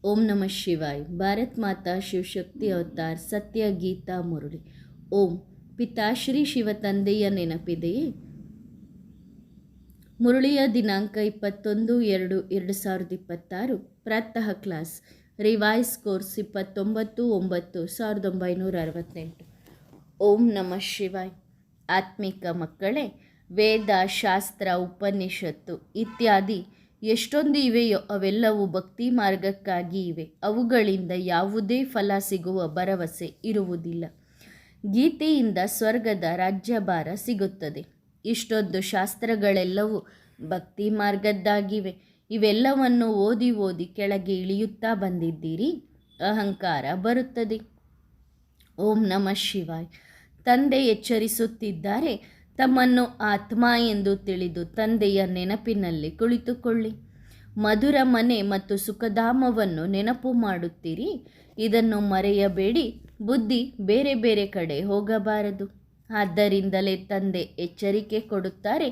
ಓಂ ನಮಃ ಶಿವಾಯ್. ಭಾರತ್ ಮಾತಾ ಶಿವಶಕ್ತಿ ಅವತಾರ್ ಸತ್ಯ ಗೀತಾ ಮುರಳಿ. ಓಂ. ಪಿತಾಶ್ರೀ ಶಿವ ತಂದೆಯ ನೆನಪಿದೆಯೇ? ಮುರಳಿಯ ದಿನಾಂಕ 21/2/2026. ಪ್ರಾತಃ ಕ್ಲಾಸ್. Revise course 29/9/1968. ಓಂ ನಮಃ ಶಿವಾಯ್. ಆತ್ಮಿಕ ಮಕ್ಕಳೇ, ವೇದ, ಶಾಸ್ತ್ರ, ಉಪನಿಷತ್ತು ಇತ್ಯಾದಿ ಎಷ್ಟೊಂದು ಇವೆಯೋ ಅವೆಲ್ಲವೂ ಭಕ್ತಿ ಮಾರ್ಗಕ್ಕಾಗಿ ಇವೆ. ಅವುಗಳಿಂದ ಯಾವುದೇ ಫಲ ಸಿಗುವ ಭರವಸೆ ಇರುವುದಿಲ್ಲ. ಗೀತೆಯಿಂದ ಸ್ವರ್ಗದ ರಾಜ್ಯಭಾರ ಸಿಗುತ್ತದೆ. ಇಷ್ಟೊಂದು ಶಾಸ್ತ್ರಗಳೆಲ್ಲವೂ ಭಕ್ತಿ ಮಾರ್ಗದ್ದಾಗಿವೆ. ಇವೆಲ್ಲವನ್ನು ಓದಿ ಓದಿ ಕೆಳಗೆ ಇಳಿಯುತ್ತಾ ಬಂದಿದ್ದೀರಿ. ಅಹಂಕಾರ ಬರುತ್ತದೆ. ಓಂ ನಮಃ ಶಿವಾಯ್. ತಂದೆ ಎಚ್ಚರಿಸುತ್ತಿದ್ದಾರೆ, ತಮ್ಮನ್ನು ಆತ್ಮ ಎಂದು ತಿಳಿದು ತಂದೆಯ ನೆನಪಿನಲ್ಲಿ ಕುಳಿತುಕೊಳ್ಳಿ. ಮಧುರ ಮನೆ ಮತ್ತು ಸುಖಧಾಮವನ್ನು ನೆನಪು ಮಾಡುತ್ತೀರಿ. ಇದನ್ನು ಮರೆಯಬೇಡಿ. ಬುದ್ಧಿ ಬೇರೆ ಬೇರೆ ಕಡೆ ಹೋಗಬಾರದು. ಆದ್ದರಿಂದಲೇ ತಂದೆ ಎಚ್ಚರಿಕೆ ಕೊಡುತ್ತಾರೆ,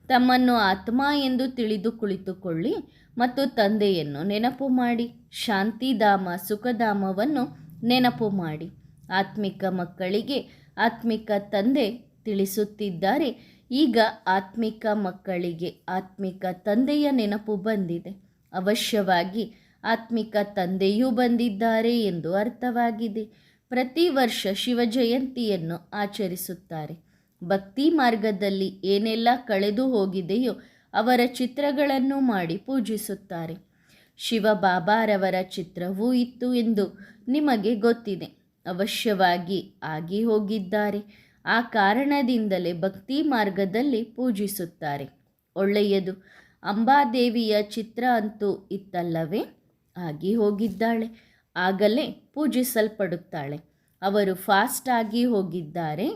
ತಮ್ಮನ್ನು ಆತ್ಮ ಎಂದು ತಿಳಿದು ಕುಳಿತುಕೊಳ್ಳಿ ಮತ್ತು ತಂದೆಯನ್ನು ನೆನಪು ಮಾಡಿ. ಶಾಂತಿಧಾಮ, ಸುಖಧಾಮವನ್ನು ನೆನಪು ಮಾಡಿ. ಆತ್ಮಿಕ ಮಕ್ಕಳಿಗೆ ಆತ್ಮಿಕ ತಂದೆ ತಿಳಿಸುತ್ತಿದ್ದಾರೆ. ಈಗ ಆತ್ಮಿಕ ಮಕ್ಕಳಿಗೆ ಆತ್ಮಿಕ ತಂದೆಯ ನೆನಪು ಬಂದಿದೆ. ಅವಶ್ಯವಾಗಿ ಆತ್ಮಿಕ ತಂದೆಯೂ ಬಂದಿದ್ದಾರೆ ಎಂದು ಅರ್ಥವಾಗಿದೆ. ಪ್ರತಿ ವರ್ಷ ಶಿವ ಜಯಂತಿಯನ್ನು ಆಚರಿಸುತ್ತಾರೆ. ಭಕ್ತಿ ಮಾರ್ಗದಲ್ಲಿ ಏನೆಲ್ಲ ಕಳೆದು ಹೋಗಿದೆಯೋ ಅವರ ಚಿತ್ರಗಳನ್ನು ಮಾಡಿ ಪೂಜಿಸುತ್ತಾರೆ. ಶಿವ ಬಾಬಾರವರ ಚಿತ್ರವೂ ಇತ್ತು ಎಂದು ನಿಮಗೆ ಗೊತ್ತಿದೆ. ಅವಶ್ಯವಾಗಿ ಆಗಿ ಹೋಗಿದ್ದಾರೆ. ಆ ಕಾರಣದಿಂದಲೇ ಭಕ್ತಿ ಮಾರ್ಗದಲ್ಲಿ ಪೂಜಿಸುತ್ತಾರೆ. ಒಳ್ಳೆಯದು. ಅಂಬಾದೇವಿಯ ಚಿತ್ರ ಅಂತೂ ಇತ್ತಲ್ಲವೇ? ಆಗಿ ಹೋಗಿದ್ದಾಳೆ. ಆಗಲೇ ಪೂಜಿಸಲ್ಪಡುತ್ತಾಳೆ. ಅವರು ಫಾಸ್ಟ್ ಆಗಿ ಹೋಗಿದ್ದಾರೆ.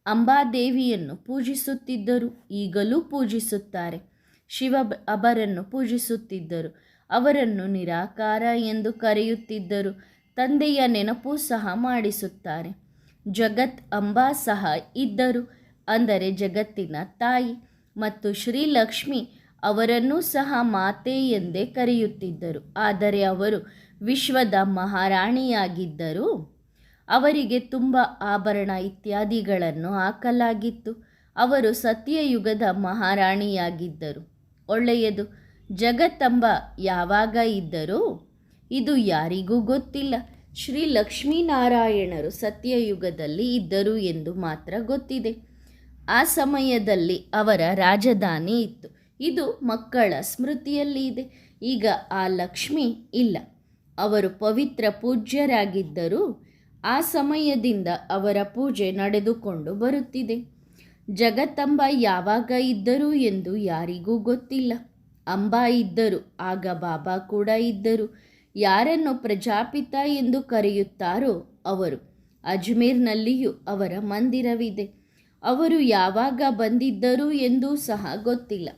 ಅಂಬಾದೇವಿಯನ್ನು ಪೂಜಿಸುತ್ತಿದ್ದರು, ಈಗಲೂ ಪೂಜಿಸುತ್ತಾರೆ. ಶಿವ ಅವರನ್ನು ಪೂಜಿಸುತ್ತಿದ್ದರು. ಅವರನ್ನು ನಿರಾಕಾರ ಎಂದು ಕರೆಯುತ್ತಿದ್ದರು. ತಂದೆಯ ನೆನಪು ಸಹ ಮಾಡಿಸುತ್ತಾರೆ. ಜಗತ್ ಅಂಬಾ ಸಹ ಇದ್ದರು, ಅಂದರೆ ಜಗತ್ತಿನ ತಾಯಿ. ಮತ್ತು ಶ್ರೀಲಕ್ಷ್ಮಿ ಅವರನ್ನೂ ಸಹ ಮಾತೆ ಎಂದೇ ಕರೆಯುತ್ತಿದ್ದರು. ಆದರೆ ಅವರು ವಿಶ್ವದ ಮಹಾರಾಣಿಯಾಗಿದ್ದರು. ಅವರಿಗೆ ತುಂಬ ಆಭರಣ ಇತ್ಯಾದಿಗಳನ್ನು ಹಾಕಲಾಗಿತ್ತು. ಅವರು ಸತ್ಯಯುಗದ ಮಹಾರಾಣಿಯಾಗಿದ್ದರು. ಒಳ್ಳೆಯದು. ಜಗತ್ತಂಬ ಯಾವಾಗ ಇದ್ದರು? ಇದು ಯಾರಿಗೂ ಗೊತ್ತಿಲ್ಲ. ಶ್ರೀ ಲಕ್ಷ್ಮೀನಾರಾಯಣರು ಸತ್ಯಯುಗದಲ್ಲಿ ಇದ್ದರು ಎಂದು ಮಾತ್ರ ಗೊತ್ತಿದೆ. ಆ ಸಮಯದಲ್ಲಿ ಅವರ ರಾಜಧಾನಿ ಇತ್ತು. ಇದು ಮಕ್ಕಳ ಸ್ಮೃತಿಯಲ್ಲಿ ಇದೆ. ಈಗ ಆ ಲಕ್ಷ್ಮಿ ಇಲ್ಲ. ಅವರು ಪವಿತ್ರ ಪೂಜ್ಯರಾಗಿದ್ದರು. ಆ ಸಮಯದಿಂದ ಅವರ ಪೂಜೆ ನಡೆದುಕೊಂಡು ಬರುತ್ತಿದೆ. ಜಗತ್ತಂಬ ಯಾವಾಗ ಇದ್ದರು ಎಂದು ಯಾರಿಗೂ ಗೊತ್ತಿಲ್ಲ. ಅಂಬಾ ಇದ್ದರು, ಆಗ ಬಾಬಾ ಕೂಡ ಇದ್ದರು. ಯಾರನ್ನು ಪ್ರಜಾಪಿತ ಎಂದು ಕರೆಯುತ್ತಾರೋ ಅವರು. ಅಜ್ಮೀರ್ನಲ್ಲಿಯೂ ಅವರ ಮಂದಿರವಿದೆ. ಅವರು ಯಾವಾಗ ಬಂದಿದ್ದರು ಎಂದೂ ಸಹ ಗೊತ್ತಿಲ್ಲ.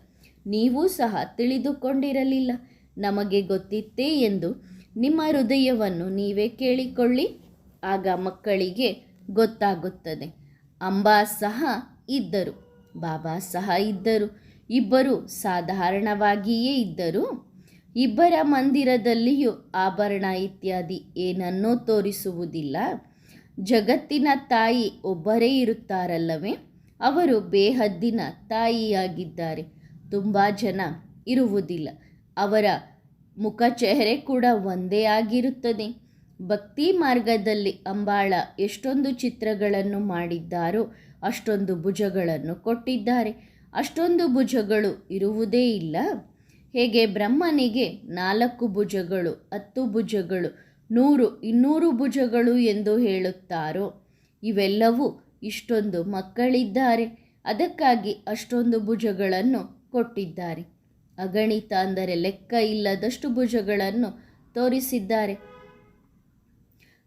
ನೀವೂ ಸಹ ತಿಳಿದುಕೊಂಡಿರಲಿಲ್ಲ. ನಮಗೆ ಗೊತ್ತಿತ್ತೇ ಎಂದು ನಿಮ್ಮ ಹೃದಯವನ್ನು ನೀವೇ ಕೇಳಿಕೊಳ್ಳಿ. ಆಗ ಮಕ್ಕಳಿಗೆ ಗೊತ್ತಾಗುತ್ತದೆ. ಅಂಬಾ ಸಹ ಇದ್ದರು, ಬಾಬಾ ಸಹ ಇದ್ದರು. ಇಬ್ಬರು ಸಾಧಾರಣವಾಗಿಯೇ ಇದ್ದರು. ಇಬ್ಬರ ಮಂದಿರದಲ್ಲಿಯೂ ಆಭರಣ ಇತ್ಯಾದಿ ಏನನ್ನೂ ತೋರಿಸುವುದಿಲ್ಲ. ಜಗತ್ತಿನ ತಾಯಿ ಒಬ್ಬರೇ ಇರುತ್ತಾರಲ್ಲವೇ? ಅವರು ಬೇಹದ್ದಿನ ತಾಯಿಯಾಗಿದ್ದಾರೆ. ತುಂಬ ಜನ ಇರುವುದಿಲ್ಲ. ಅವರ ಮುಖ ಚೆಹರೆ ಕೂಡ ಒಂದೇ ಆಗಿರುತ್ತದೆ. ಭಕ್ತಿ ಮಾರ್ಗದಲ್ಲಿ ಅಂಬಾಳ ಎಷ್ಟೊಂದು ಚಿತ್ರಗಳನ್ನು ಮಾಡಿದ್ದಾರೋ ಅಷ್ಟೊಂದು ಭುಜಗಳನ್ನು ಕೊಟ್ಟಿದ್ದಾರೆ. ಅಷ್ಟೊಂದು ಭುಜಗಳು ಇರುವುದೇ ಇಲ್ಲ. ಹೇಗೆ ಬ್ರಹ್ಮನಿಗೆ 4 ಭುಜಗಳು, 10 ಭುಜಗಳು, 100, 200 ಭುಜಗಳು ಎಂದು ಹೇಳುತ್ತಾರೋ, ಇವೆಲ್ಲವೂ ಇಷ್ಟೊಂದು ಮಕ್ಕಳಿದ್ದಾರೆ. ಅದಕ್ಕಾಗಿ ಅಷ್ಟೊಂದು ಭುಜಗಳನ್ನು ಕೊಟ್ಟಿದ್ದಾರೆ. ಅಗಣಿತ ಅಂದರೆ ಲೆಕ್ಕ ಇಲ್ಲದಷ್ಟು ಭುಜಗಳನ್ನು ತೋರಿಸಿದ್ದಾರೆ.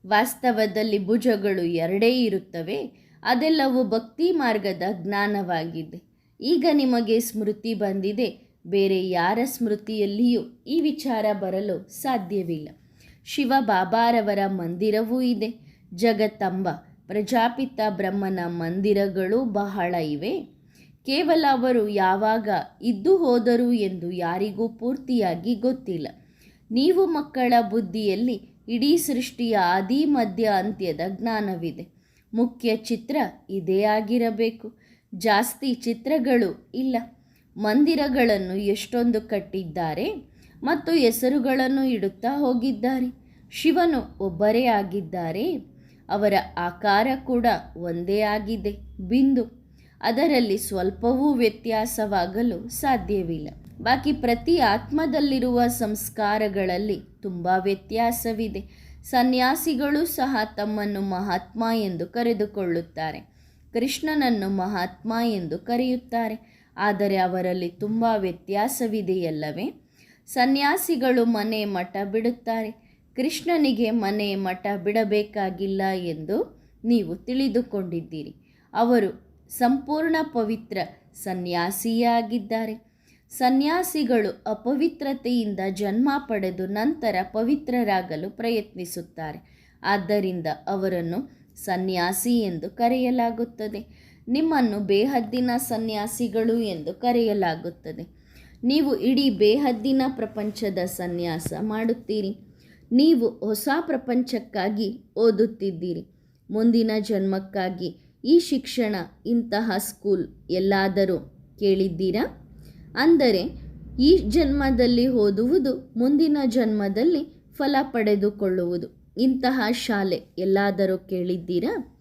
ವಾಸ್ತವದಲ್ಲಿ ಭುಜಗಳು 2 ಇರುತ್ತವೆ. ಅದೆಲ್ಲವೂ ಭಕ್ತಿ ಮಾರ್ಗದ ಜ್ಞಾನವಾಗಿದೆ. ಈಗ ನಿಮಗೆ ಸ್ಮೃತಿ ಬಂದಿದೆ. ಬೇರೆ ಯಾರ ಸ್ಮೃತಿಯಲ್ಲಿಯೂ ಈ ವಿಚಾರ ಬರಲು ಸಾಧ್ಯವಿಲ್ಲ. ಶಿವ ಬಾಬಾರವರ ಮಂದಿರವೂ ಇದೆ. ಜಗತ್ತಂಬ, ಪ್ರಜಾಪಿತ ಬ್ರಹ್ಮನ ಮಂದಿರಗಳು ಬಹಳ ಇವೆ. ಕೇವಲ ಅವರು ಯಾವಾಗ ಇದ್ದು ಹೋದರು ಎಂದು ಯಾರಿಗೂ ಪೂರ್ತಿಯಾಗಿ ಗೊತ್ತಿಲ್ಲ. ನೀವು ಮಕ್ಕಳ ಬುದ್ಧಿಯಲ್ಲಿ ಇಡೀ ಸೃಷ್ಟಿಯ ಆದಿ ಮಧ್ಯ ಅಂತ್ಯದ ಜ್ಞಾನವಿದೆ. ಮುಖ್ಯ ಚಿತ್ರ ಇದೇ ಆಗಿರಬೇಕು. ಜಾಸ್ತಿ ಚಿತ್ರಗಳು ಇಲ್ಲ. ಮಂದಿರಗಳನ್ನು ಎಷ್ಟೊಂದು ಕಟ್ಟಿದ್ದಾರೆ ಮತ್ತು ಹೆಸರುಗಳನ್ನು ಇಡುತ್ತಾ ಹೋಗಿದ್ದಾರೆ. ಶಿವನು ಒಬ್ಬರೇ ಆಗಿದ್ದಾರೆ. ಅವರ ಆಕಾರ ಕೂಡ ಒಂದೇ ಆಗಿದೆ, ಬಿಂದು. ಅದರಲ್ಲಿ ಸ್ವಲ್ಪವೂ ವ್ಯತ್ಯಾಸವಾಗಲು ಸಾಧ್ಯವಿಲ್ಲ. ಬಾಕಿ ಪ್ರತಿ ಆತ್ಮದಲ್ಲಿರುವ ಸಂಸ್ಕಾರಗಳಲ್ಲಿ ತುಂಬ ವ್ಯತ್ಯಾಸವಿದೆ. ಸನ್ಯಾಸಿಗಳು ಸಹ ತಮ್ಮನ್ನು ಮಹಾತ್ಮ ಎಂದು ಕರೆದುಕೊಳ್ಳುತ್ತಾರೆ. ಕೃಷ್ಣನನ್ನು ಮಹಾತ್ಮ ಎಂದು ಕರೆಯುತ್ತಾರೆ. ಆದರೆ ಅವರಲ್ಲಿ ತುಂಬ ವ್ಯತ್ಯಾಸವಿದೆಯಲ್ಲವೇ? ಸನ್ಯಾಸಿಗಳು ಮನೆ ಮಠ ಬಿಡುತ್ತಾರೆ. ಕೃಷ್ಣನಿಗೆ ಮನೆ ಮಠ ಬಿಡಬೇಕಾಗಿಲ್ಲ ಎಂದು ನೀವು ತಿಳಿದುಕೊಂಡಿದ್ದೀರಿ. ಅವರು ಸಂಪೂರ್ಣ ಪವಿತ್ರ ಸನ್ಯಾಸಿಯೇ ಆಗಿದ್ದಾರೆ. ಸನ್ಯಾಸಿಗಳು ಅಪವಿತ್ರತೆಯಿಂದ ಜನ್ಮ ಪಡೆದು ನಂತರ ಪವಿತ್ರರಾಗಲು ಪ್ರಯತ್ನಿಸುತ್ತಾರೆ. ಆದ್ದರಿಂದ ಅವರನ್ನು ಸನ್ಯಾಸಿ ಎಂದು ಕರೆಯಲಾಗುತ್ತದೆ. ನಿಮ್ಮನ್ನು ಬೇಹದ್ದಿನ ಸನ್ಯಾಸಿಗಳು ಎಂದು ಕರೆಯಲಾಗುತ್ತದೆ. ನೀವು ಇಡೀ ಬೇಹದ್ದಿನ ಪ್ರಪಂಚದ ಸನ್ಯಾಸ ಮಾಡುತ್ತೀರಿ. ನೀವು ಹೊಸ ಪ್ರಪಂಚಕ್ಕಾಗಿ ಓದುತ್ತಿದ್ದೀರಿ. ಮುಂದಿನ ಜನ್ಮಕ್ಕಾಗಿ ಈ ಶಿಕ್ಷಣ, ಇಂತಹ ಸ್ಕೂಲ್ ಎಲ್ಲಾದರೂ ಕೇಳಿದ್ದೀರಾ? ಅಂದರೆ ಈ ಜನ್ಮದಲ್ಲಿ ಓದುವುದು, ಮುಂದಿನ ಜನ್ಮದಲ್ಲಿ ಫಲ ಪಡೆದುಕೊಳ್ಳುವುದು. ಇಂತಹ ಶಾಲೆ ಎಲ್ಲಾದರೂ ಕೇಳಿದ್ದೀರಾ?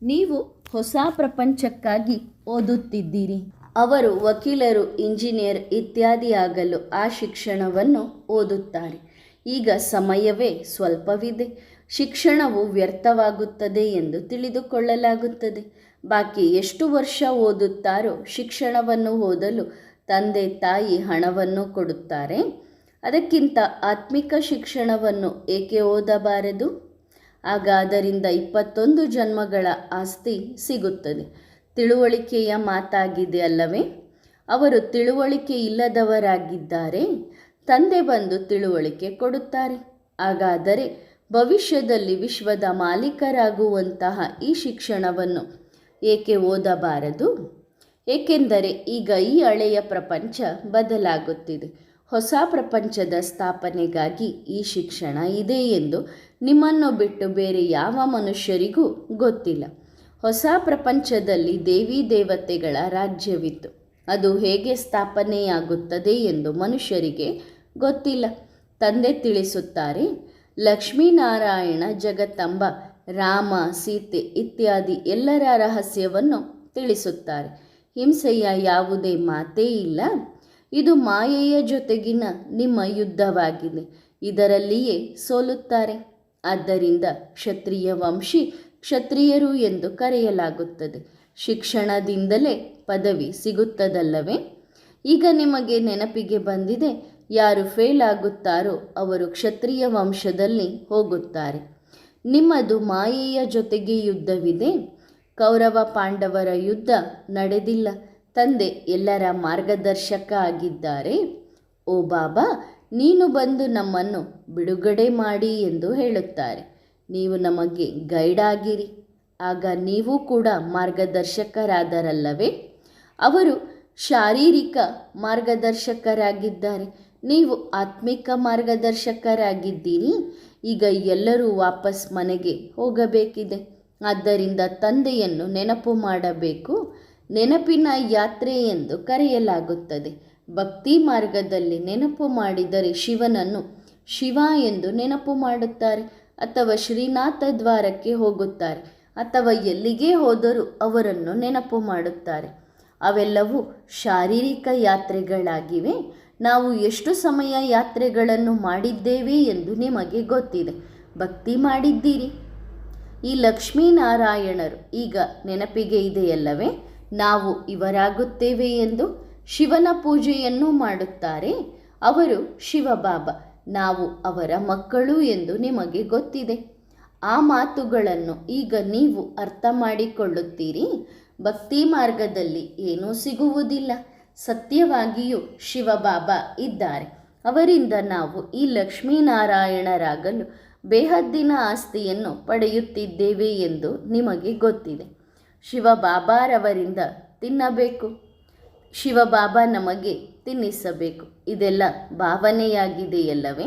ನೀವು ಹೊಸ ಪ್ರಪಂಚಕ್ಕಾಗಿ ಓದುತ್ತಿದ್ದೀರಿ. ಅವರು ವಕೀಲರು, ಇಂಜಿನಿಯರ್ ಇತ್ಯಾದಿ ಆಗಲು ಆ ಶಿಕ್ಷಣವನ್ನು ಓದುತ್ತಾರೆ. ಈಗ ಸಮಯವೇ ಸ್ವಲ್ಪವಿದೆ. ಶಿಕ್ಷಣವು ವ್ಯರ್ಥವಾಗುತ್ತದೆ ಎಂದು ತಿಳಿದುಕೊಳ್ಳಲಾಗುತ್ತದೆ. ಬಾಕಿ ಎಷ್ಟು ವರ್ಷ ಓದುತ್ತಾರೋ ಶಿಕ್ಷಣವನ್ನು ಓದಲು ತಂದೆ ತಾಯಿ ಹಣವನ್ನು ಕೊಡುತ್ತಾರೆ. ಅದಕ್ಕಿಂತ ಆತ್ಮಿಕ ಶಿಕ್ಷಣವನ್ನು ಏಕೆ ಓದಬಾರದು? ಆಗ ಅದರಿಂದ 21 ಜನ್ಮಗಳ ಆಸ್ತಿ ಸಿಗುತ್ತದೆ. ತಿಳುವಳಿಕೆಯ ಮಾತಾಗಿದೆ ಅಲ್ಲವೇ? ಅವರು ತಿಳುವಳಿಕೆ ಇಲ್ಲದವರಾಗಿದ್ದಾರೆ. ತಂದೆ ಬಂದು ತಿಳುವಳಿಕೆ ಕೊಡುತ್ತಾರೆ. ಹಾಗಾದರೆ ಭವಿಷ್ಯದಲ್ಲಿ ವಿಶ್ವದ ಮಾಲೀಕರಾಗುವಂತಹ ಈ ಶಿಕ್ಷಣವನ್ನು ಏಕೆ ಓದಬಾರದು? ಏಕೆಂದರೆ ಈಗ ಈ ಹಳೆಯ ಪ್ರಪಂಚ ಬದಲಾಗುತ್ತಿದೆ. ಹೊಸ ಪ್ರಪಂಚದ ಸ್ಥಾಪನೆಗಾಗಿ ಈ ಶಿಕ್ಷಣ ಇದೆ ಎಂದು ನಿಮ್ಮನ್ನು ಬಿಟ್ಟು ಬೇರೆ ಯಾವ ಮನುಷ್ಯರಿಗೂ ಗೊತ್ತಿಲ್ಲ. ಹೊಸ ಪ್ರಪಂಚದಲ್ಲಿ ದೇವಿ ದೇವತೆಗಳ ರಾಜ್ಯವಿತ್ತು. ಅದು ಹೇಗೆ ಸ್ಥಾಪನೆಯಾಗುತ್ತದೆ ಎಂದು ಮನುಷ್ಯರಿಗೆ ಗೊತ್ತಿಲ್ಲ. ತಂದೆ ತಿಳಿಸುತ್ತಾರೆ. ಲಕ್ಷ್ಮೀನಾರಾಯಣ, ಜಗತ್ತಂಬ, ರಾಮ, ಸೀತೆ ಇತ್ಯಾದಿ ಎಲ್ಲರ ರಹಸ್ಯವನ್ನು ತಿಳಿಸುತ್ತಾರೆ. ಹಿಂಸೆಯ ಯಾವುದೇ ಮಾತೇ ಇಲ್ಲ. ಇದು ಮಾಯೆಯ ಜೊತೆಗಿನ ನಿಮ್ಮ ಯುದ್ಧವಾಗಿದೆ. ಇದರಲ್ಲಿಯೇ ಸೋಲುತ್ತಾರೆ. ಆದ್ದರಿಂದ ಕ್ಷತ್ರಿಯ ವಂಶಿ ಕ್ಷತ್ರಿಯರು ಎಂದು ಕರೆಯಲಾಗುತ್ತದೆ. ಶಿಕ್ಷಣದಿಂದಲೇ ಪದವಿ ಸಿಗುತ್ತದಲ್ಲವೇ? ಈಗ ನಿಮಗೆ ನೆನಪಿಗೆ ಬಂದಿದೆ. ಯಾರು ಫೇಲ್ ಆಗುತ್ತಾರೋ ಅವರು ಕ್ಷತ್ರಿಯ ವಂಶದಲ್ಲಿ ಹೋಗುತ್ತಾರೆ. ನಿಮ್ಮದು ಮಾಯೆಯ ಜೊತೆಗೆ ಯುದ್ಧವಿದೆ. ಕೌರವ ಪಾಂಡವರ ಯುದ್ಧ ನಡೆದಿಲ್ಲ. ತಂದೆ ಎಲ್ಲರ ಮಾರ್ಗದರ್ಶಕ ಆಗಿದ್ದಾರೆ. ಓ ಬಾಬಾ, ನೀನು ಬಂದು ನಮ್ಮನ್ನು ಬಿಡುಗಡೆ ಮಾಡಿ ಎಂದು ಹೇಳುತ್ತಾರೆ. ನೀವು ನಮಗೆ ಗೈಡ್ ಆಗಿರಿ. ಆಗ ನೀವು ಕೂಡ ಮಾರ್ಗದರ್ಶಕರಾದರಲ್ಲವೇ? ಅವರು ಶಾರೀರಿಕ ಮಾರ್ಗದರ್ಶಕರಾಗಿದ್ದಾರೆ. ನೀವು ಆತ್ಮಿಕ ಮಾರ್ಗದರ್ಶಕರಾಗಿದ್ದೀರಿ. ಈಗ ಎಲ್ಲರೂ ವಾಪಸ್ ಮನೆಗೆ ಹೋಗಬೇಕಿದೆ. ಆದ್ದರಿಂದ ತಂದೆಯನ್ನು ನೆನಪು ಮಾಡಬೇಕು. ನೆನಪಿನ ಯಾತ್ರೆ ಎಂದು ಕರೆಯಲಾಗುತ್ತದೆ. ಭಕ್ತಿ ಮಾರ್ಗದಲ್ಲಿ ನೆನಪು ಮಾಡಿದರೆ ಶಿವನನ್ನು ಶಿವ ಎಂದು ನೆನಪು ಮಾಡುತ್ತಾರೆ, ಅಥವಾ ಶ್ರೀನಾಥ ದ್ವಾರಕ್ಕೆ ಹೋಗುತ್ತಾರೆ, ಅಥವಾ ಎಲ್ಲಿಗೆ ಹೋದರೂ ಅವರನ್ನು ನೆನಪು ಮಾಡುತ್ತಾರೆ. ಅವೆಲ್ಲವೂ ಶಾರೀರಿಕ ಯಾತ್ರೆಗಳಾಗಿವೆ. ನಾವು ಎಷ್ಟು ಸಮಯ ಯಾತ್ರೆಗಳನ್ನು ಮಾಡಿದ್ದೇವೆ ಎಂದು ನಿಮಗೆ ಗೊತ್ತಿದೆ. ಭಕ್ತಿ ಮಾಡಿದ್ದೀರಿ. ಈ ಲಕ್ಷ್ಮೀನಾರಾಯಣರು ಈಗ ನೆನಪಿಗೆ ಇದೆಯಲ್ಲವೇ? ನಾವು ಇವರಾಗುತ್ತೇವೆ ಎಂದು ಶಿವನ ಪೂಜೆಯನ್ನು ಮಾಡುತ್ತಾರೆ. ಅವರು ಶಿವಬಾಬಾ, ನಾವು ಅವರ ಮಕ್ಕಳು ಎಂದು ನಿಮಗೆ ಗೊತ್ತಿದೆ. ಆ ಮಾತುಗಳನ್ನು ಈಗ ನೀವು ಅರ್ಥ ಮಾಡಿಕೊಳ್ಳುತ್ತೀರಿ. ಭಕ್ತಿ ಮಾರ್ಗದಲ್ಲಿ ಏನೂ ಸಿಗುವುದಿಲ್ಲ. ಸತ್ಯವಾಗಿಯೂ ಶಿವಬಾಬಾ ಇದ್ದಾರೆ. ಅವರಿಂದ ನಾವು ಈ ಲಕ್ಷ್ಮೀನಾರಾಯಣರಾಗಲು ಬೇಹದ್ದಿನ ಆಸ್ತಿಯನ್ನು ಪಡೆಯುತ್ತಿದ್ದೇವೆ ಎಂದು ನಿಮಗೆ ಗೊತ್ತಿದೆ. ಶಿವಬಾಬಾರವರಿಂದ ತಿನ್ನಬೇಕು. ಶಿವಬಾಬಾ ನಮಗೆ ತಿನ್ನಿಸಬೇಕು. ಇದೆಲ್ಲ ಭಾವನೆಯಾಗಿದೆಯಲ್ಲವೇ?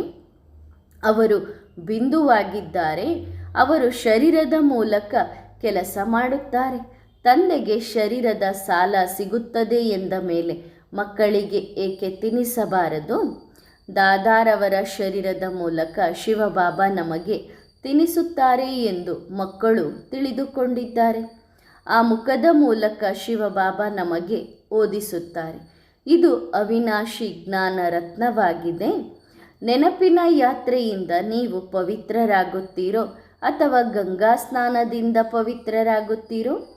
ಅವರು ಬಿಂದುವಾಗಿದ್ದಾರೆ. ಅವರು ಶರೀರದ ಮೂಲಕ ಕೆಲಸ ಮಾಡುತ್ತಾರೆ. ತಂದೆಗೆ ಶರೀರದ ಸಾಲ ಸಿಗುತ್ತದೆ ಎಂದ ಮೇಲೆ ಮಕ್ಕಳಿಗೆ ಏಕೆ ತಿನ್ನಿಸಬಾರದು? ದಾದಾರವರ ಶರೀರದ ಮೂಲಕ ಶಿವಬಾಬಾ ನಮಗೆ ತಿನ್ನಿಸುತ್ತಾರೆ ಎಂದು ಮಕ್ಕಳು ತಿಳಿದುಕೊಂಡಿದ್ದಾರೆ. ಆ ಮುಖದ ಮೂಲಕ ಶಿವಬಾಬಾ ನಮಗೆ ಓದಿಸುತ್ತಾರೆ. ಇದು ಅವಿನಾಶಿ ಜ್ಞಾನ ರತ್ನವಾಗಿದೆ. ನೆನಪಿನ ಯಾತ್ರೆಯಿಂದ ನೀವು ಪವಿತ್ರರಾಗುತ್ತೀರೋ ಅಥವಾ ಗಂಗಾ ಸ್ನಾನದಿಂದ ಪವಿತ್ರರಾಗುತ್ತೀರೋ?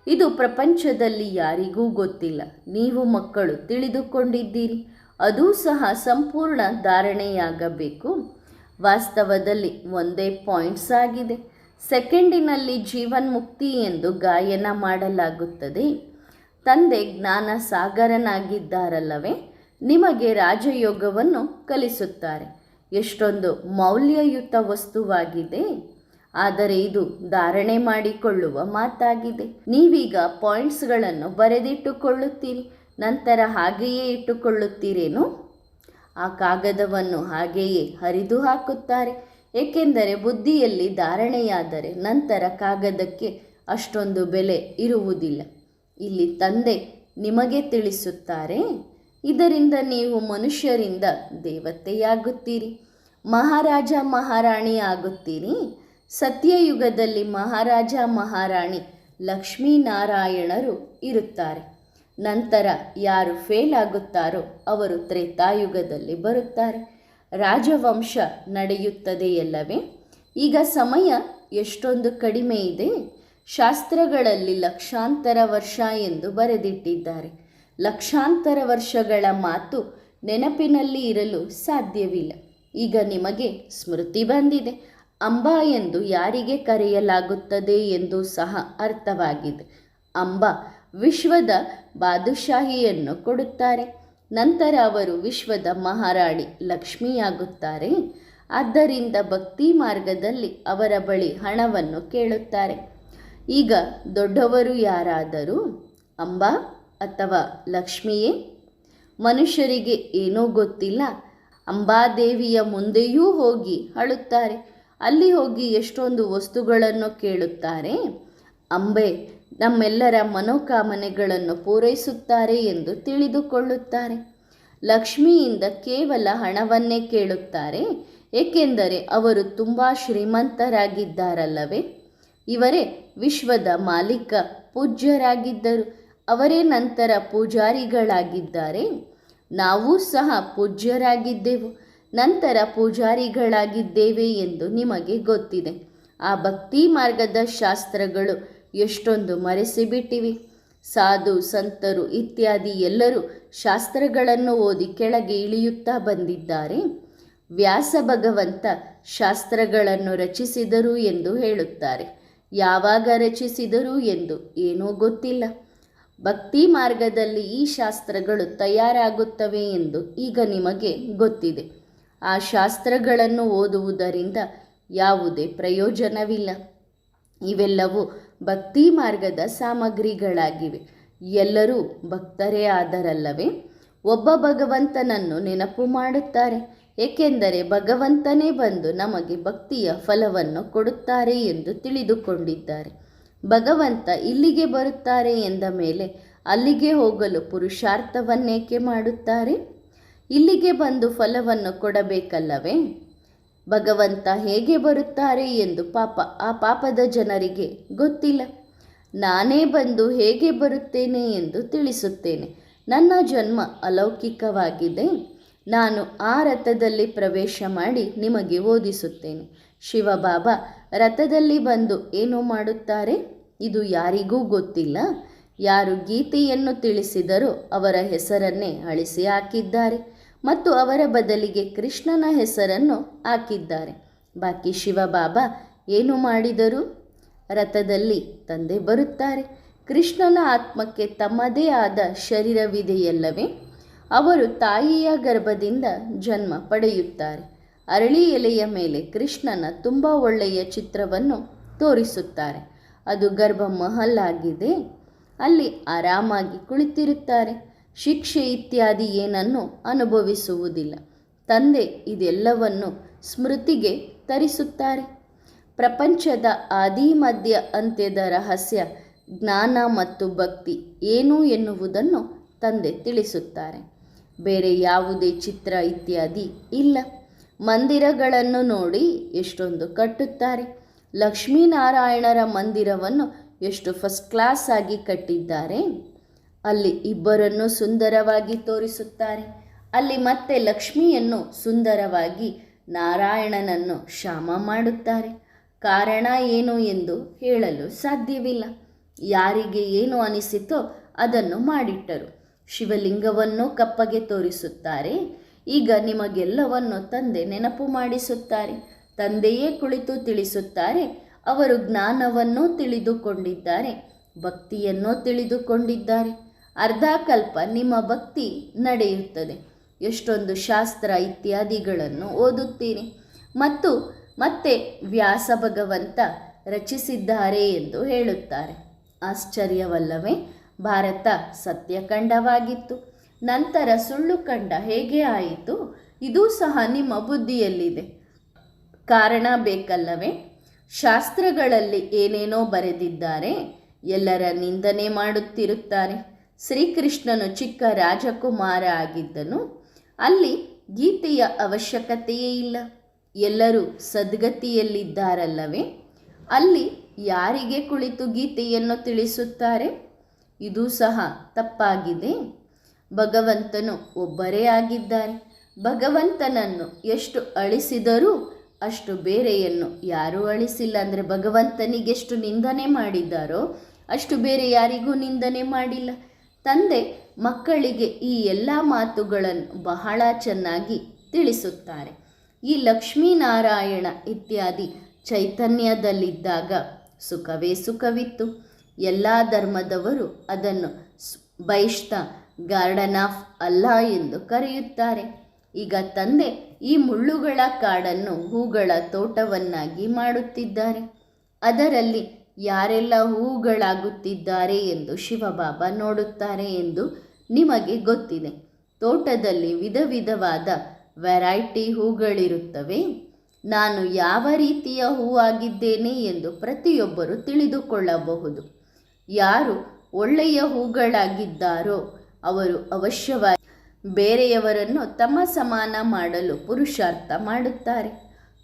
ಇದು ಪ್ರಪಂಚದಲ್ಲಿ ಯಾರಿಗೂ ಗೊತ್ತಿಲ್ಲ. ನೀವು ಮಕ್ಕಳು ತಿಳಿದುಕೊಂಡಿದ್ದೀರಿ. ಅದೂ ಸಹ ಸಂಪೂರ್ಣ ಧಾರಣೆಯಾಗಬೇಕು. ವಾಸ್ತವದಲ್ಲಿ ಒಂದೇ ಪಾಯಿಂಟ್ಸ್ ಆಗಿದೆ. ಸೆಕೆಂಡಿನಲ್ಲಿ ಜೀವನ್ಮುಕ್ತಿ ಎಂದು ಗಾಯನ ಮಾಡಲಾಗುತ್ತದೆ. ತಂದೆ ಜ್ಞಾನ ಸಾಗರನಾಗಿದ್ದಾರಲ್ಲವೇ? ನಿಮಗೆ ರಾಜಯೋಗವನ್ನು ಕಲಿಸುತ್ತಾರೆ. ಎಷ್ಟೊಂದು ಮೌಲ್ಯಯುತ ವಸ್ತುವಾಗಿದೆ. ಆದರೆ ಇದು ಧಾರಣೆ ಮಾಡಿಕೊಳ್ಳುವ ಮಾತಾಗಿದೆ. ನೀವೀಗ ಪಾಯಿಂಟ್ಸ್ಗಳನ್ನು ಬರೆದಿಟ್ಟುಕೊಳ್ಳುತ್ತೀರಿ, ನಂತರ ಹಾಗೆಯೇ ಇಟ್ಟುಕೊಳ್ಳುತ್ತೀರೇನು? ಆ ಕಾಗದವನ್ನು ಹಾಗೆಯೇ ಹರಿದು ಹಾಕುತ್ತಾರೆ. ಏಕೆಂದರೆ ಬುದ್ಧಿಯಲ್ಲಿ ಧಾರಣೆಯಾದರೆ ನಂತರ ಕಾಗದಕ್ಕೆ ಅಷ್ಟೊಂದು ಬೆಲೆ ಇರುವುದಿಲ್ಲ. ಇಲ್ಲಿ ತಂದೆ ನಿಮಗೆ ತಿಳಿಸುತ್ತಾರೆ. ಇದರಿಂದ ನೀವು ಮನುಷ್ಯರಿಂದ ದೇವತೆಯಾಗುತ್ತೀರಿ, ಮಹಾರಾಜ ಮಹಾರಾಣಿ ಆಗುತ್ತೀರಿ. ಸತ್ಯಯುಗದಲ್ಲಿ ಮಹಾರಾಜ ಮಹಾರಾಣಿ ಲಕ್ಷ್ಮೀನಾರಾಯಣರು ಇರುತ್ತಾರೆ. ನಂತರ ಯಾರು ಫೇಲ್ ಆಗುತ್ತಾರೋ ಅವರು ತ್ರೇತಾಯುಗದಲ್ಲಿ ಬರುತ್ತಾರೆ. ರಾಜವಂಶ ನಡೆಯುತ್ತದೆಯಲ್ಲವೇ? ಈಗ ಸಮಯ ಎಷ್ಟೊಂದು ಕಡಿಮೆ ಇದೆ. ಶಾಸ್ತ್ರಗಳಲ್ಲಿ ಲಕ್ಷಾಂತರ ವರ್ಷ ಎಂದು ಬರೆದಿಟ್ಟಿದ್ದಾರೆ. ಲಕ್ಷಾಂತರ ವರ್ಷಗಳ ಮಾತು ನೆನಪಿನಲ್ಲಿ ಇರಲು ಸಾಧ್ಯವಿಲ್ಲ. ಈಗ ನಿಮಗೆ ಸ್ಮೃತಿ ಬಂದಿದೆ. ಅಂಬಾ ಎಂದು ಯಾರಿಗೆ ಕರೆಯಲಾಗುತ್ತದೆ ಎಂದು ಸಹ ಅರ್ಥವಾಗಿದೆ. ಅಂಬಾ ವಿಶ್ವದ ಬಾದುಷಾಹಿಯನ್ನು ಕೊಡುತ್ತಾರೆ. ನಂತರ ಅವರು ವಿಶ್ವದ ಮಹಾರಾಣಿ ಲಕ್ಷ್ಮಿಯಾಗುತ್ತಾರೆ. ಆದ್ದರಿಂದ ಭಕ್ತಿ ಮಾರ್ಗದಲ್ಲಿ ಅವರ ಬಳಿ ಹಣವನ್ನು ಕೇಳುತ್ತಾರೆ. ಈಗ ದೊಡ್ಡವರು ಯಾರಾದರೂ ಅಂಬಾ ಅಥವಾ ಲಕ್ಷ್ಮಿಯೇ? ಮನುಷ್ಯರಿಗೆ ಏನೂ ಗೊತ್ತಿಲ್ಲ. ಅಂಬಾದೇವಿಯ ಮುಂದೆಯೂ ಹೋಗಿ ಅಳುತ್ತಾರೆ. ಅಲ್ಲಿ ಹೋಗಿ ಎಷ್ಟೊಂದು ವಸ್ತುಗಳನ್ನು ಕೇಳುತ್ತಾರೆ. ಅಂಬೆ ನಮ್ಮೆಲ್ಲರ ಮನೋಕಾಮನೆಗಳನ್ನು ಪೂರೈಸುತ್ತಾರೆ ಎಂದು ತಿಳಿದುಕೊಳ್ಳುತ್ತಾರೆ. ಲಕ್ಷ್ಮಿಯಿಂದ ಕೇವಲ ಹಣವನ್ನೇ ಕೇಳುತ್ತಾರೆ. ಏಕೆಂದರೆ ಅವರು ತುಂಬ ಶ್ರೀಮಂತರಾಗಿದ್ದಾರಲ್ಲವೇ? ಇವರೇ ವಿಶ್ವದ ಮಾಲೀಕ ಪೂಜ್ಯರಾಗಿದ್ದರು. ಅವರೇ ನಂತರ ಪೂಜಾರಿಗಳಾಗಿದ್ದಾರೆ. ನಾವೂ ಸಹ ಪೂಜ್ಯರಾಗಿದ್ದೆವು, ನಂತರ ಪೂಜಾರಿಗಳಾಗಿದ್ದೇವೆ ಎಂದು ನಿಮಗೆ ಗೊತ್ತಿದೆ. ಆ ಭಕ್ತಿ ಮಾರ್ಗದ ಶಾಸ್ತ್ರಗಳು ಎಷ್ಟೊಂದು ಮರೆಸಿಬಿಟ್ಟಿವೆ. ಸಾಧು ಸಂತರು ಇತ್ಯಾದಿ ಎಲ್ಲರೂ ಶಾಸ್ತ್ರಗಳನ್ನು ಓದಿ ಕೆಳಗೆ ಇಳಿಯುತ್ತಾ ಬಂದಿದ್ದಾರೆ. ವ್ಯಾಸ ಭಗವಂತ ಶಾಸ್ತ್ರಗಳನ್ನು ರಚಿಸಿದರು ಎಂದು ಹೇಳುತ್ತಾರೆ. ಯಾವಾಗ ರಚಿಸಿದರು ಎಂದು ಏನೂ ಗೊತ್ತಿಲ್ಲ. ಭಕ್ತಿ ಮಾರ್ಗದಲ್ಲಿ ಈ ಶಾಸ್ತ್ರಗಳು ತಯಾರಾಗುತ್ತವೆ ಎಂದು ಈಗ ನಿಮಗೆ ಗೊತ್ತಿದೆ. ಆ ಶಾಸ್ತ್ರಗಳನ್ನು ಓದುವುದರಿಂದ ಯಾವುದೇ ಪ್ರಯೋಜನವಿಲ್ಲ. ಇವೆಲ್ಲವೂ ಭಕ್ತಿ ಮಾರ್ಗದ ಸಾಮಗ್ರಿಗಳಾಗಿವೆ. ಎಲ್ಲರೂ ಭಕ್ತರೇ ಆದರಲ್ಲವೇ? ಒಬ್ಬ ಭಗವಂತನನ್ನು ನೆನಪು ಮಾಡುತ್ತಾರೆ. ಏಕೆಂದರೆ ಭಗವಂತನೇ ಬಂದು ನಮಗೆ ಭಕ್ತಿಯ ಫಲವನ್ನು ಕೊಡುತ್ತಾರೆ ಎಂದು ತಿಳಿದುಕೊಂಡಿದ್ದಾರೆ. ಭಗವಂತ ಇಲ್ಲಿಗೆ ಬರುತ್ತಾರೆ ಎಂದ ಮೇಲೆ ಅಲ್ಲಿಗೆ ಹೋಗಲು ಪುರುಷಾರ್ಥವನ್ನೇಕೆ ಮಾಡುತ್ತಾರೆ? ಇಲ್ಲಿಗೆ ಬಂದು ಫಲವನ್ನು ಕೊಡಬೇಕಲ್ಲವೇ? ಭಗವಂತ ಹೇಗೆ ಬರುತ್ತಾರೆ ಎಂದು ಆ ಪಾಪದ ಜನರಿಗೆ ಗೊತ್ತಿಲ್ಲ. ನಾನೇ ಬಂದು ಹೇಗೆ ಬರುತ್ತೇನೆ ಎಂದು ತಿಳಿಸುತ್ತೇನೆ. ನನ್ನ ಜನ್ಮ ಅಲೌಕಿಕವಾಗಿದೆ. ನಾನು ಆ ರಥದಲ್ಲಿ ಪ್ರವೇಶ ಮಾಡಿ ನಿಮಗೆ ಓದಿಸುತ್ತೇನೆ. ಶಿವಬಾಬಾ ರಥದಲ್ಲಿ ಬಂದು ಏನು ಮಾಡುತ್ತಾರೆ? ಇದು ಯಾರಿಗೂ ಗೊತ್ತಿಲ್ಲ. ಯಾರು ಗೀತೆಯನ್ನು ತಿಳಿಸಿದರೋ ಅವರ ಹೆಸರನ್ನೇ ಅಳಿಸಿ ಹಾಕಿದ್ದಾರೆ ಮತ್ತು ಅವರ ಬದಲಿಗೆ ಕೃಷ್ಣನ ಹೆಸರನ್ನು ಹಾಕಿದ್ದಾರೆ. ಬಾಕಿ ಶಿವಬಾಬಾ ಏನು ಮಾಡಿದರು? ರಥದಲ್ಲಿ ತಂದೆ ಬರುತ್ತಾರೆ. ಕೃಷ್ಣನ ಆತ್ಮಕ್ಕೆ ತಮ್ಮದೇ ಆದ ಶರೀರವಿದೆಯಲ್ಲವೇ? ಅವರು ತಾಯಿಯ ಗರ್ಭದಿಂದ ಜನ್ಮ ಪಡೆಯುತ್ತಾರೆ. ಅರಳಿ ಎಲೆಯ ಮೇಲೆ ಕೃಷ್ಣನ ತುಂಬ ಒಳ್ಳೆಯ ಚಿತ್ರವನ್ನು ತೋರಿಸುತ್ತಾರೆ. ಅದು ಗರ್ಭ ಮಹಲ್ ಆಗಿದೆ. ಅಲ್ಲಿ ಆರಾಮಾಗಿ ಕುಳಿತಿರುತ್ತಾರೆ. ಶಿಕ್ಷೆ ಇತ್ಯಾದಿ ಏನನ್ನು ಅನುಭವಿಸುವುದಿಲ್ಲ. ತಂದೆ ಇದೆಲ್ಲವನ್ನು ಸ್ಮೃತಿಗೆ ತರಿಸುತ್ತಾರೆ. ಪ್ರಪಂಚದ ಆದಿ ಮಧ್ಯ ಅಂತ್ಯದ ರಹಸ್ಯ, ಜ್ಞಾನ ಮತ್ತು ಭಕ್ತಿ ಏನು ಎನ್ನುವುದನ್ನು ತಂದೆ ತಿಳಿಸುತ್ತಾರೆ. ಬೇರೆ ಯಾವುದೇ ಚಿತ್ರ ಇತ್ಯಾದಿ ಇಲ್ಲ. ಮಂದಿರಗಳನ್ನು ನೋಡಿ ಎಷ್ಟೊಂದು ಕಟ್ಟುತ್ತಾರೆ. ಲಕ್ಷ್ಮೀನಾರಾಯಣರ ಮಂದಿರವನ್ನು ಎಷ್ಟು ಫಸ್ಟ್ ಕ್ಲಾಸ್ ಆಗಿ ಕಟ್ಟಿದ್ದಾರೆ. ಅಲ್ಲಿ ಇಬ್ಬರನ್ನು ಸುಂದರವಾಗಿ ತೋರಿಸುತ್ತಾರೆ. ಅಲ್ಲಿ ಮತ್ತೆ ಲಕ್ಷ್ಮಿಯನ್ನು ಸುಂದರವಾಗಿ, ನಾರಾಯಣನನ್ನು ಶ್ಯಾಮ ಮಾಡುತ್ತಾರೆ. ಕಾರಣ ಏನು ಎಂದು ಹೇಳಲು ಸಾಧ್ಯವಿಲ್ಲ. ಯಾರಿಗೆ ಏನು ಅನಿಸಿತೋ ಅದನ್ನು ಮಾಡಿಟ್ಟರು. ಶಿವಲಿಂಗವನ್ನು ಕಪ್ಪಗೆ ತೋರಿಸುತ್ತಾರೆ. ಈಗ ನಿಮಗೆಲ್ಲವನ್ನು ತಂದೆ ನೆನಪು ಮಾಡಿಸುತ್ತಾರೆ. ತಂದೆಯೇ ಕುಳಿತು ತಿಳಿಸುತ್ತಾರೆ. ಅವರು ಜ್ಞಾನವನ್ನು ತಿಳಿದುಕೊಂಡಿದ್ದಾರೆ, ಭಕ್ತಿಯನ್ನು ತಿಳಿದುಕೊಂಡಿದ್ದಾರೆ. ಅರ್ಧ ಕಲ್ಪ ನಿಮ್ಮ ಭಕ್ತಿ ನಡೆಯುತ್ತದೆ. ಎಷ್ಟೊಂದು ಶಾಸ್ತ್ರ ಇತ್ಯಾದಿಗಳನ್ನು ಓದುತ್ತೀರಿ ಮತ್ತು ಮತ್ತೆ ವ್ಯಾಸ ಭಗವಂತ ರಚಿಸಿದ್ದಾರೆ ಎಂದು ಹೇಳುತ್ತಾರೆ. ಆಶ್ಚರ್ಯವಲ್ಲವೇ? ಭಾರತ ಸತ್ಯಖಂಡವಾಗಿತ್ತು, ನಂತರ ಸುಳ್ಳು ಖಂಡ ಹೇಗೆ ಆಯಿತು? ಇದೂ ಸಹ ನಿಮ್ಮ ಬುದ್ಧಿಯಲ್ಲಿದೆ. ಕಾರಣ ಬೇಕಲ್ಲವೇ? ಶಾಸ್ತ್ರಗಳಲ್ಲಿ ಏನೇನೋ ಬರೆದಿದ್ದಾರೆ. ಎಲ್ಲರ ನಿಂದನೆ ಮಾಡುತ್ತಿರುತ್ತಾರೆ. ಶ್ರೀಕೃಷ್ಣನು ಚಿಕ್ಕ ರಾಜಕುಮಾರ ಆಗಿದ್ದನು. ಅಲ್ಲಿ ಗೀತೆಯ ಅವಶ್ಯಕತೆಯೇ ಇಲ್ಲ. ಎಲ್ಲರೂ ಸದ್ಗತಿಯಲ್ಲಿದ್ದಾರಲ್ಲವೇ? ಅಲ್ಲಿ ಯಾರಿಗೆ ಕುಳಿತು ಗೀತೆಯನ್ನು ತಿಳಿಸುತ್ತಾರೆ? ಇದೂ ಸಹ ತಪ್ಪಾಗಿದೆ. ಭಗವಂತನು ಒಬ್ಬರೇ ಆಗಿದ್ದಾರೆ. ಭಗವಂತನನ್ನು ಎಷ್ಟು ಅಳಿಸಿದರೂ ಅಷ್ಟು ಬೇರೆಯನ್ನು ಯಾರೂ ಅಳಿಸಿಲ್ಲ. ಅಂದರೆ ಭಗವಂತನಿಗೆಷ್ಟು ನಿಂದನೆ ಮಾಡಿದ್ದಾರೋ ಅಷ್ಟು ಬೇರೆ ಯಾರಿಗೂ ನಿಂದನೆ ಮಾಡಿಲ್ಲ. ತಂದೆ ಮಕ್ಕಳಿಗೆ ಈ ಎಲ್ಲ ಮಾತುಗಳನ್ನು ಬಹಳ ಚೆನ್ನಾಗಿ ತಿಳಿಸುತ್ತಾರೆ. ಈ ಲಕ್ಷ್ಮೀನಾರಾಯಣ ಇತ್ಯಾದಿ ಚೈತನ್ಯದಲ್ಲಿದ್ದಾಗ ಸುಖವೇ ಸುಖವಿತ್ತು. ಎಲ್ಲ ಧರ್ಮದವರು ಅದನ್ನು ಬೈಷ್ತ ಗಾರ್ಡನ್ ಆಫ್ ಅಲ್ಲಾ ಎಂದು ಕರೆಯುತ್ತಾರೆ. ಈಗ ತಂದೆ ಈ ಮುಳ್ಳುಗಳ ಕಾಡನ್ನು ಹೂಗಳ ತೋಟವನ್ನಾಗಿ ಮಾಡುತ್ತಿದ್ದಾರೆ. ಅದರಲ್ಲಿ ಯಾರೆಲ್ಲ ಹೂಗಳಾಗುತ್ತಿದ್ದಾರೆ ಎಂದು ಶಿವಬಾಬಾ ನೋಡುತ್ತಾರೆ ಎಂದು ನಿಮಗೆ ಗೊತ್ತಿದೆ. ತೋಟದಲ್ಲಿ ವಿಧ ವಿಧವಾದ ವೆರೈಟಿ ಹೂಗಳಿರುತ್ತವೆ. ನಾನು ಯಾವ ರೀತಿಯ ಹೂವಾಗಿದ್ದೇನೆ ಎಂದು ಪ್ರತಿಯೊಬ್ಬರು ತಿಳಿದುಕೊಳ್ಳಬಹುದು. ಯಾರು ಒಳ್ಳೆಯ ಹೂಗಳಾಗಿದ್ದಾರೋ ಅವರು ಅವಶ್ಯವಾಗಿ ಬೇರೆಯವರನ್ನು ತಮ್ಮ ಸಮಾನ ಮಾಡಲು ಪುರುಷಾರ್ಥ ಮಾಡುತ್ತಾರೆ.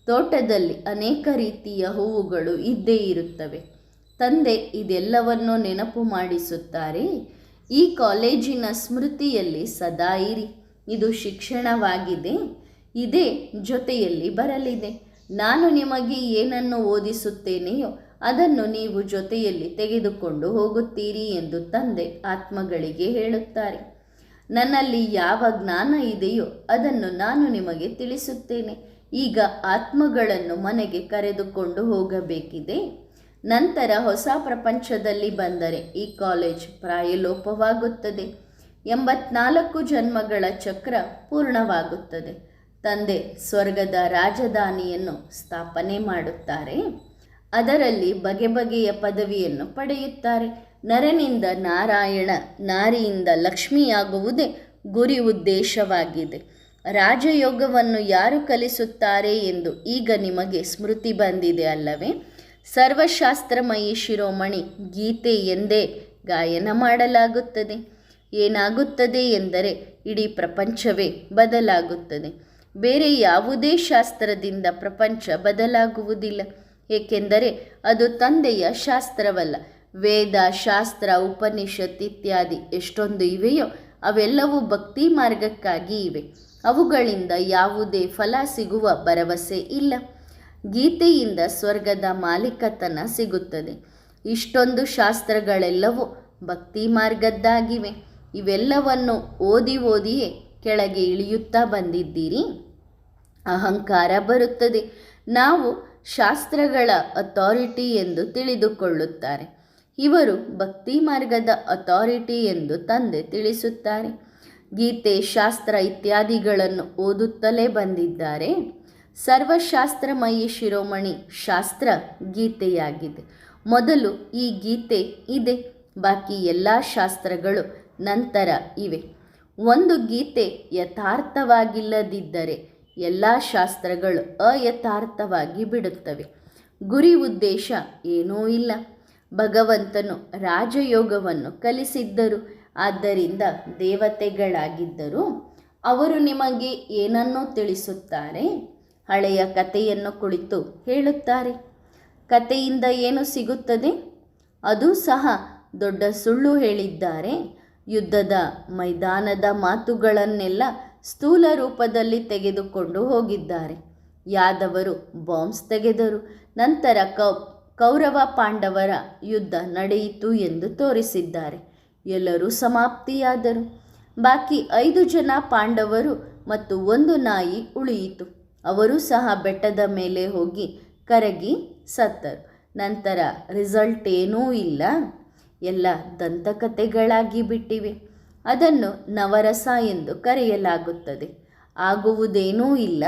ತೋಟದಲ್ಲಿ ಅನೇಕ ರೀತಿಯ ಹೂವುಗಳು ಇದ್ದೇ ಇರುತ್ತವೆ. ತಂದೆ ಇದೆಲ್ಲವನ್ನು ನೆನಪು ಮಾಡಿಸುತ್ತಾರೆ. ಈ ಕಾಲೇಜಿನ ಸ್ಮೃತಿಯಲ್ಲಿ ಸದಾ ಇರಿ. ಇದು ಶಿಕ್ಷಣವಾಗಿದೆ. ಇದೇ ಜೊತೆಯಲ್ಲಿ ಬರಲಿದೆ. ನಾನು ನಿಮಗೆ ಏನನ್ನು ಓದಿಸುತ್ತೇನೆಯೋ ಅದನ್ನು ನೀವು ಜೊತೆಯಲ್ಲಿ ತೆಗೆದುಕೊಂಡು ಹೋಗುತ್ತೀರಿ ಎಂದು ತಂದೆ ಆತ್ಮಗಳಿಗೆ ಹೇಳುತ್ತಾರೆ. ನನ್ನಲ್ಲಿ ಯಾವ ಜ್ಞಾನ ಇದೆಯೋ ಅದನ್ನು ನಾನು ನಿಮಗೆ ತಿಳಿಸುತ್ತೇನೆ. ಈಗ ಆತ್ಮಗಳನ್ನು ಮನೆಗೆ ಕರೆದುಕೊಂಡು ಹೋಗಬೇಕಿದೆ. ನಂತರ ಹೊಸ ಪ್ರಪಂಚದಲ್ಲಿ ಬಂದರೆ ಈ ಕಾಲೇಜ್ ಪ್ರಾಯಲೋಪವಾಗುತ್ತದೆ. 84 ಜನ್ಮಗಳ ಚಕ್ರ ಪೂರ್ಣವಾಗುತ್ತದೆ. ತಂದೆ ಸ್ವರ್ಗದ ರಾಜಧಾನಿಯನ್ನು ಸ್ಥಾಪನೆ ಮಾಡುತ್ತಾರೆ. ಅದರಲ್ಲಿ ಬಗೆ ಬಗೆಯ ಪದವಿಯನ್ನು ಪಡೆಯುತ್ತಾರೆ. ನರನಿಂದ ನಾರಾಯಣ, ನಾರಿಯಿಂದ ಲಕ್ಷ್ಮಿಯಾಗುವುದೇ ಗುರಿ ಉದ್ದೇಶವಾಗಿದೆ. ರಾಜಯೋಗವನ್ನು ಯಾರು ಕಲಿಸುತ್ತಾರೆ ಎಂದು ಈಗ ನಿಮಗೆ ಸ್ಮೃತಿ ಬಂದಿದೆ ಅಲ್ಲವೇ? ಸರ್ವಶಾಸ್ತ್ರಮಯಿ ಶಿರೋಮಣಿ ಗೀತೆ ಎಂದೇ ಗಾಯನ ಮಾಡಲಾಗುತ್ತದೆ. ಏನಾಗುತ್ತದೆ ಎಂದರೆ ಇಡೀ ಪ್ರಪಂಚವೇ ಬದಲಾಗುತ್ತದೆ. ಬೇರೆ ಯಾವುದೇ ಶಾಸ್ತ್ರದಿಂದ ಪ್ರಪಂಚ ಬದಲಾಗುವುದಿಲ್ಲ. ಏಕೆಂದರೆ ಅದು ತಂದೆಯ ಶಾಸ್ತ್ರವಲ್ಲ. ವೇದ, ಶಾಸ್ತ್ರ, ಉಪನಿಷತ್ ಇತ್ಯಾದಿ ಎಷ್ಟೊಂದು ಇವೆಯೋ ಅವೆಲ್ಲವೂ ಭಕ್ತಿ ಮಾರ್ಗಕ್ಕಾಗಿ ಇವೆ. ಅವುಗಳಿಂದ ಯಾವುದೇ ಫಲ ಸಿಗುವ ಭರವಸೆ ಇಲ್ಲ. ಗೀತೆಯಿಂದ ಸ್ವರ್ಗದ ಮಾಲೀಕತನ ಸಿಗುತ್ತದೆ. ಇಷ್ಟೊಂದು ಶಾಸ್ತ್ರಗಳೆಲ್ಲವೂ ಭಕ್ತಿ ಮಾರ್ಗದ್ದಾಗಿವೆ. ಇವೆಲ್ಲವನ್ನು ಓದಿಯೇ ಕೆಳಗೆ ಇಳಿಯುತ್ತಾ ಬಂದಿದ್ದೀರಿ. ಅಹಂಕಾರ ಬರುತ್ತದೆ. ನಾವು ಶಾಸ್ತ್ರಗಳ ಅಥಾರಿಟಿ ಎಂದು ತಿಳಿದುಕೊಳ್ಳುತ್ತಾರೆ. ಇವರು ಭಕ್ತಿ ಮಾರ್ಗದ ಅಥಾರಿಟಿ ಎಂದು ತಂದೆ ತಿಳಿಸುತ್ತಾರೆ. ಗೀತೆ, ಶಾಸ್ತ್ರ ಇತ್ಯಾದಿಗಳನ್ನು ಓದುತ್ತಲೇ ಬಂದಿದ್ದಾರೆ. ಸರ್ವಶಾಸ್ತ್ರಮಯಿ ಶಿರೋಮಣಿ ಶಾಸ್ತ್ರ ಗೀತೆಯಾಗಿದೆ. ಮೊದಲು ಈ ಗೀತೆ ಇದೆ, ಬಾಕಿ ಎಲ್ಲ ಶಾಸ್ತ್ರಗಳು ನಂತರ ಇವೆ. ಒಂದು ಗೀತೆ ಯಥಾರ್ಥವಾಗಿಲ್ಲದಿದ್ದರೆ ಎಲ್ಲ ಶಾಸ್ತ್ರಗಳು ಅಯಥಾರ್ಥವಾಗಿ ಬಿಡುತ್ತವೆ. ಗುರಿ ಉದ್ದೇಶ ಏನೂ ಇಲ್ಲ. ಭಗವಂತನು ರಾಜಯೋಗವನ್ನು ಕಲಿಸಿದ್ದರು. ಆದ್ದರಿಂದ ದೇವತೆಗಳಾಗಿದ್ದರು. ಅವರು ನಿಮಗೆ ಏನನ್ನೂ ತಿಳಿಸುತ್ತಾರೆ. ಹಳೆಯ ಕಥೆಯನ್ನು ಕುಳಿತು ಹೇಳುತ್ತಾರೆ. ಕಥೆಯಿಂದ ಏನು ಸಿಗುತ್ತದೆ? ಅದು ಸಹ ದೊಡ್ಡ ಸುಳ್ಳು ಹೇಳಿದ್ದಾರೆ. ಯುದ್ಧದ ಮೈದಾನದ ಮಾತುಗಳನ್ನೆಲ್ಲ ಸ್ಥೂಲ ರೂಪದಲ್ಲಿ ತೆಗೆದುಕೊಂಡು ಹೋಗಿದ್ದಾರೆ. ಯಾದವರು ಬಾಂಬ್ಸ್ ತೆಗೆದರು. ನಂತರ ಕೌರವ ಪಾಂಡವರ ಯುದ್ಧ ನಡೆಯಿತು ಎಂದು ತೋರಿಸಿದ್ದಾರೆ. ಎಲ್ಲರೂ ಸಮಾಪ್ತಿಯಾದರು. ಬಾಕಿ 5 ಜನ ಪಾಂಡವರು ಮತ್ತು 1 ನಾಯಿ ಉಳಿಯಿತು. ಅವರು ಸಹ ಬೆಟ್ಟದ ಮೇಲೆ ಹೋಗಿ ಕರಗಿ ಸತ್ತರು. ನಂತರ ರಿಸಲ್ಟ್ ಏನೂ ಇಲ್ಲ. ಎಲ್ಲ ದಂತಕಥೆಗಳಾಗಿ ಬಿಟ್ಟಿವೆ. ಅದನ್ನು ನವರಸ ಎಂದು ಕರೆಯಲಾಗುತ್ತದೆ. ಆಗುವುದೇನೂ ಇಲ್ಲ.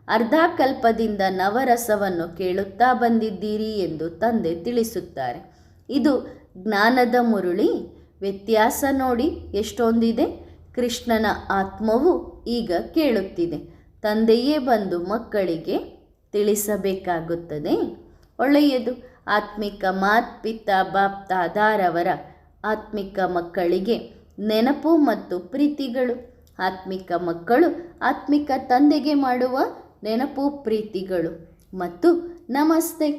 ಅರ್ಧಕಲ್ಪದಿಂದ ನವರಸವನ್ನು ಕೇಳುತ್ತಾ ಬಂದಿದ್ದೀರಿ ಎಂದು ತಂದೆ ತಿಳಿಸುತ್ತಾರೆ. ಇದು ಜ್ಞಾನದ ಮುರುಳಿ. ವ್ಯತ್ಯಾಸ ನೋಡಿ ಎಷ್ಟೊಂದಿದೆ. ಕೃಷ್ಣನ ಆತ್ಮವು ಈಗ ಕೇಳುತ್ತಿದೆ. ತಂದೆಯೇ ಬಂದು ಮಕ್ಕಳಿಗೆ ತಿಳಿಸಬೇಕಾಗುತ್ತದೆ. ಒಳ್ಳೆಯದು. ಆತ್ಮಿಕ ಮಾತ್ ಪಿತಾ ಬಾಪ್ ದಾದಾರವರ ಆತ್ಮಿಕ ಮಕ್ಕಳಿಗೆ ನೆನಪು ಮತ್ತು ಪ್ರೀತಿಗಳು. ಆತ್ಮಿಕ ಮಕ್ಕಳು ಆತ್ಮಿಕ ತಂದೆಗೆ ಮಾಡುವ ನೆನಪು ಪ್ರೀತಿಗಳು ಮತ್ತು ನಮಸ್ತೆ.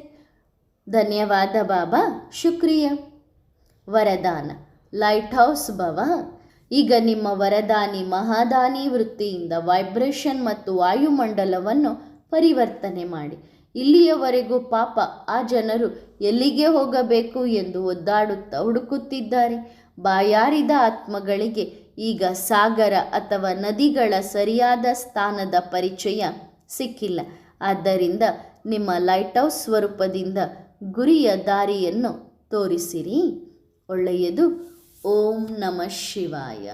ಧನ್ಯವಾದ ಬಾಬಾ. ಶುಕ್ರಿಯ. ವರದಾನ. ಲೈಟ್ ಹೌಸ್ ಭವ. ಈಗ ನಿಮ್ಮ ವರದಾನಿ ಮಹಾದಾನಿ ವೃತ್ತಿಯಿಂದ ವೈಬ್ರೇಷನ್ ಮತ್ತು ವಾಯುಮಂಡಲವನ್ನು ಪರಿವರ್ತನೆ ಮಾಡಿ. ಇಲ್ಲಿಯವರೆಗೂ ಪಾಪ ಆ ಜನರು ಎಲ್ಲಿಗೆ ಹೋಗಬೇಕು ಎಂದು ಒದ್ದಾಡುತ್ತಾ ಹುಡುಕುತ್ತಿದ್ದಾರೆ. ಬಾಯಾರಿದ ಆತ್ಮಗಳಿಗೆ ಈಗ ಸಾಗರ ಅಥವಾ ನದಿಗಳ ಸರಿಯಾದ ಸ್ಥಾನದ ಪರಿಚಯ ಸಿಕ್ಕಿಲ್ಲ. ಆದ್ದರಿಂದ ನಿಮ್ಮ ಲೈಟ್ ಹೌಸ್ ಸ್ವರೂಪದಿಂದ ಗುರಿಯ ದಾರಿಯನ್ನು ತೋರಿಸಿರಿ. ಒಳ್ಳೆಯದು. ಓಂ ನಮಃ ಶಿವಾಯ.